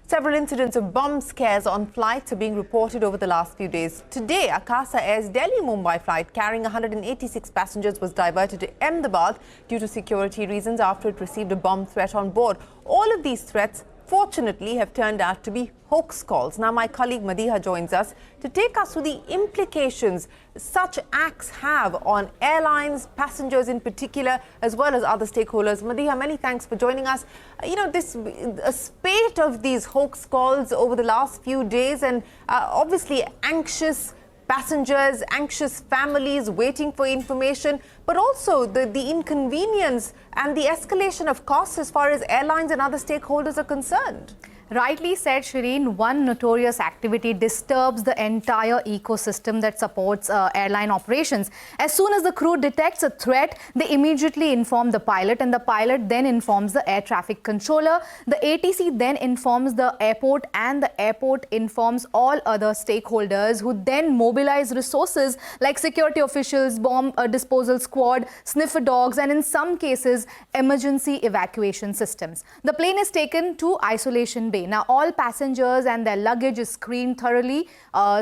Several incidents of bomb scares on flights are being reported over the last few days. Today, Akasa Air's Delhi-Mumbai flight carrying 186 passengers was diverted to Ahmedabad due to security reasons after it received a bomb threat on board. All of these threats, fortunately, have turned out to be hoax calls. Now, my colleague Madeeha joins us to take us through the implications such acts have on airlines, passengers in particular, as well as other stakeholders. Madeeha, many thanks for joining us. A spate of these hoax calls over the last few days, and obviously anxious passengers, anxious families waiting for information, but also the inconvenience and the escalation of costs as far as airlines and other stakeholders are concerned. Rightly said, Shireen, one notorious activity disturbs the entire ecosystem that supports airline operations. As soon as the crew detects a threat, they immediately inform the pilot, and the pilot then informs the air traffic controller. The ATC then informs the airport, and the airport informs all other stakeholders, who then mobilize resources like security officials, bomb disposal squad, sniffer dogs, and in some cases, emergency evacuation systems. The plane is taken to isolation bay. Now, all passengers and their luggage is screened thoroughly,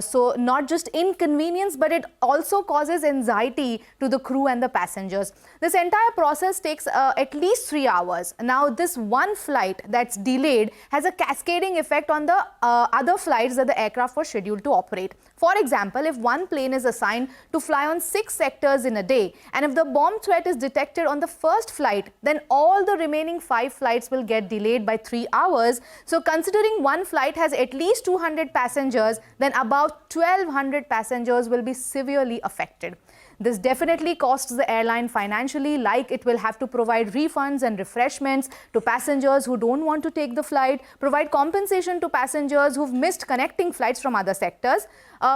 so not just inconvenience, but it also causes anxiety to the crew and the passengers. This entire process takes at least 3 hours. Now, this one flight that's delayed has a cascading effect on the other flights that the aircraft was scheduled to operate. For example, if one plane is assigned to fly on 6 sectors in a day, and if the bomb threat is detected on the first flight, then all the remaining 5 flights will get delayed by 3 hours. So considering one flight has at least 200 passengers, then about 1,200 passengers will be severely affected. This definitely costs the airline financially, like it will have to provide refunds and refreshments to passengers who don't want to take the flight, provide compensation to passengers who've missed connecting flights from other sectors,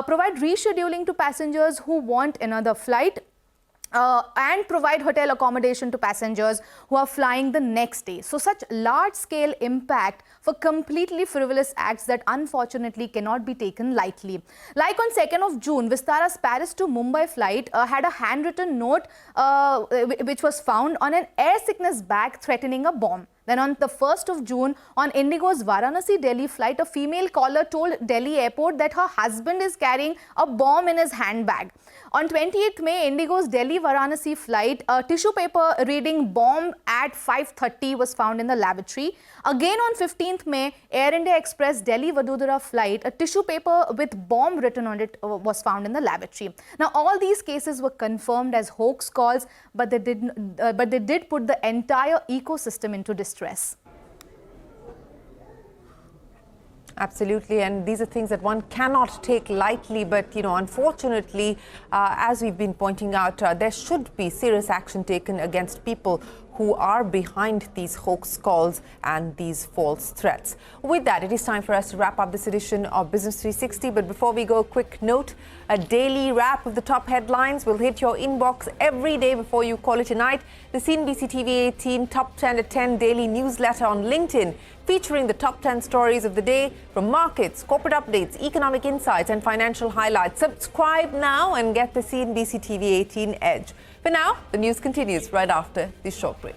provide rescheduling to passengers who want another flight, and provide hotel accommodation to passengers who are flying the next day. So such large-scale impact for completely frivolous acts that unfortunately cannot be taken lightly. Like on 2nd of June, Vistara's Paris to Mumbai flight had a handwritten note which was found on an air sickness bag threatening a bomb. Then on the 1st of June, on Indigo's Varanasi-Delhi flight, a female caller told Delhi airport that her husband is carrying a bomb in his handbag. On 28th May, Indigo's Delhi-Varanasi flight, a tissue paper reading bomb at 5:30 was found in the lavatory. Again on 15th May, Air India Express Delhi-Vadodara flight, a tissue paper with bomb written on it was found in the lavatory. Now, all these cases were confirmed as hoax calls, but they did put the entire ecosystem into distress. Absolutely, and these are things that one cannot take lightly, but unfortunately, as we've been pointing out, there should be serious action taken against people who are behind these hoax calls and these false threats. With that, it is time for us to wrap up this edition of Business 360. But before we go, a quick note, a daily wrap of the top headlines will hit your inbox every day before you call it a night. The CNBC-TV18 Top 10 at 10 daily newsletter on LinkedIn, featuring the top 10 stories of the day from markets, corporate updates, economic insights and financial highlights. Subscribe now and get the CNBC-TV18 edge. For now, the news continues right after this short break.